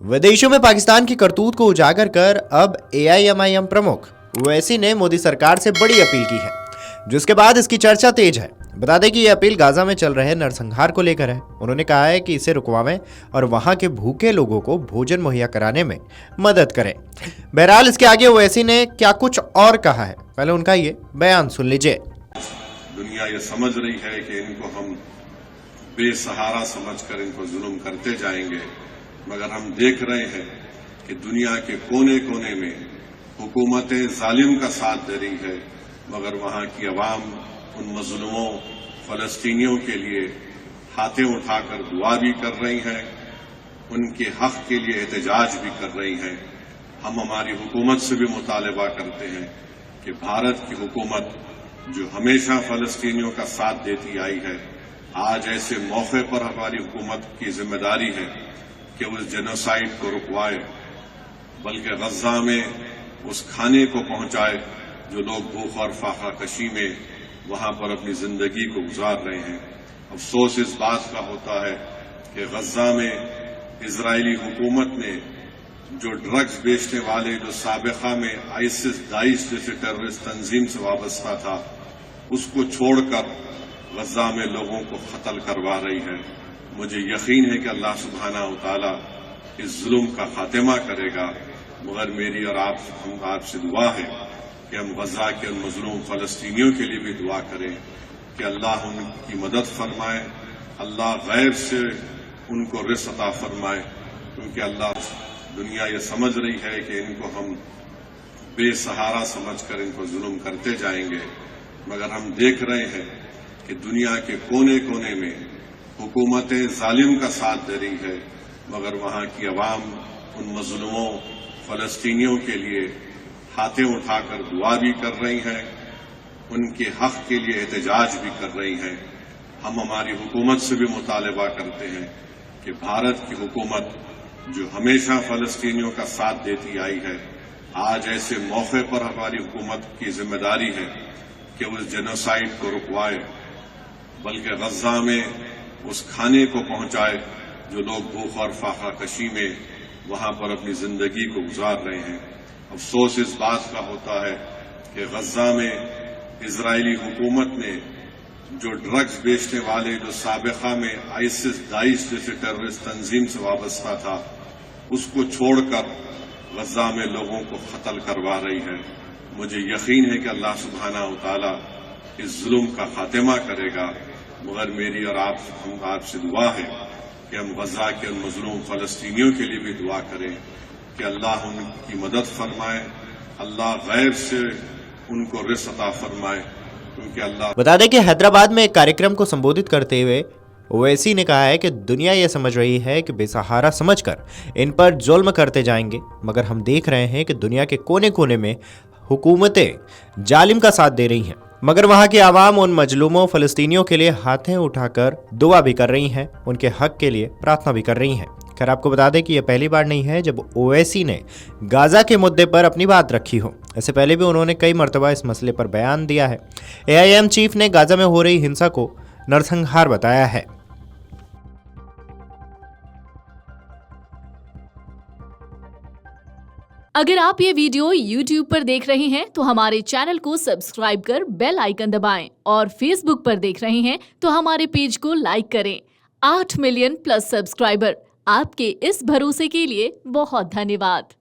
विदेशों में पाकिस्तान की करतूत को उजागर कर अब एआईएमआईएम प्रमुख ओवैसी ने मोदी सरकार से बड़ी अपील की है, जिसके बाद इसकी चर्चा तेज है। बता दें कि ये अपील गाजा में चल रहे नरसंहार को लेकर है। उन्होंने कहा है कि इसे रुकवाएं और वहां के भूखे लोगों को भोजन मुहैया कराने में मदद करें। बहरहाल इसके आगे ओवैसी ने क्या कुछ और कहा है, पहले उनका ये बयान सुन लीजिए। दुनिया ये समझ रही है कि इनको हम बेसहारा समझकर इनको जुल्म करते जाएंगे, मगर हम देख रहे हैं कि दुनिया के कोने कोने में हुकूमतें जालिम का साथ दे रही है, मगर वहां की अवाम उन मजलूमों फलस्तीनियों के लिए हाथें उठाकर दुआ भी कर रही हैं, उनके हक के लिए एहतजाज भी कर रही हैं। हम हमारी हुकूमत से भी मुतालबा करते हैं कि भारत की हुकूमत जो हमेशा फलस्तीनियों का साथ देती आई है, आज ऐसे मौके पर हमारी हुकूमत की जिम्मेदारी है कि उस जेनोसाइड को रुकवाए, बल्कि गज्जा में उस खाने को पहुंचाए जो लोग भूख और फाका कशी में वहां पर अपनी जिंदगी को गुजार रहे हैं। अफसोस इस बात का होता है कि गज्जा में इजरायली हुकूमत ने जो ड्रग्स बेचने वाले जो साबिका में आईसिस दाइश जैसे टेररिस्ट तंजीम से वाबस्ता था, उसको छोड़कर गज्जा में लोगों को कत्ल करवा रही है। मुझे यकीन है कि अल्लाह सुब्हानहू व तआला इस जुल्म का खात्मा करेगा, मगर मेरी और हम आपसे दुआ है कि हम गज्जा के उन मजलूम फलस्तीनियों के लिए भी दुआ करें कि अल्लाह उनकी मदद फरमाए, अल्लाह गैर से उनको रिज़्क़ अता फरमाए, क्योंकि अल्लाह दुनिया ये समझ रही है कि इनको हम बेसहारा समझकर इनको जुल्म करते जाएंगे, मगर हम देख रहे हैं कि दुनिया के कोने कोने में हुकूमतें जालिम का साथ दे रही है, मगर वहां की अवाम उन मजलूमों फलस्तीनियों के लिए हाथें उठाकर दुआ भी कर रही हैं, उनके हक के लिए एहतजाज भी कर रही हैं। हम हमारी हुकूमत से भी मुतालबा करते हैं कि भारत की हुकूमत जो हमेशा फलस्तीनियों का साथ देती आई है, आज ऐसे मौके पर हमारी हुकूमत की जिम्मेदारी है कि उस जेनोसाइड को रुकवाए, बल्कि गज्जा में उस खाने को पहुंचाए जो लोग भूख और फाका कशी में वहां पर अपनी जिंदगी को गुजार रहे हैं। अफसोस इस बात का होता है कि गज्जा में इजरायली हुकूमत ने जो ड्रग्स बेचने वाले जो साबिका में आईसिस दाइश जैसे टेररिस्ट तंजीम से वाबस्ता था, उसको छोड़कर गज्जा में लोगों को कत्ल करवा रही है। मुझे यकीन है कि अल्लाह सुब्हानहू व तआला इस जुल्म का खात्मा करेगा, मगर मेरी और हम आपसे दुआ है कि हम गज्जा के उन मजलूम फलस्तीनियों के लिए भी दुआ करें कि अल्लाह उनकी मदद फरमाए, अल्लाह गैर से उनको रिज़्क़ अता फरमाए, क्योंकि अल्लाह। बता दें कि हैदराबाद में एक कार्यक्रम को संबोधित करते हुए ओवैसी ने कहा है कि दुनिया ये समझ रही है कि बेसहारा समझकर इन पर जुल्म करते जाएंगे, मगर हम देख रहे हैं कि दुनिया के कोने कोने में हुकूमतें जालिम का साथ दे रही हैं, मगर वहां की आवाम उन मजलूमों फलस्तीनियों के लिए हाथें उठाकर दुआ भी कर रही हैं, उनके हक के लिए प्रार्थना भी कर रही हैं। खैर, आपको बता दें कि यह पहली बार नहीं है जब ओवैसी ने गाजा के मुद्दे पर अपनी बात रखी हो। इससे पहले भी उन्होंने कई मरतबा इस मसले पर बयान दिया है। एआईएम चीफ ने गाजा में हो रही हिंसा को नरसंहार बताया है। अगर आप ये वीडियो YouTube पर देख रहे हैं तो हमारे चैनल को सब्सक्राइब कर बेल आइकन दबाएं, और Facebook पर देख रहे हैं तो हमारे पेज को लाइक करें। 8 मिलियन प्लस सब्सक्राइबर, आपके इस भरोसे के लिए बहुत धन्यवाद।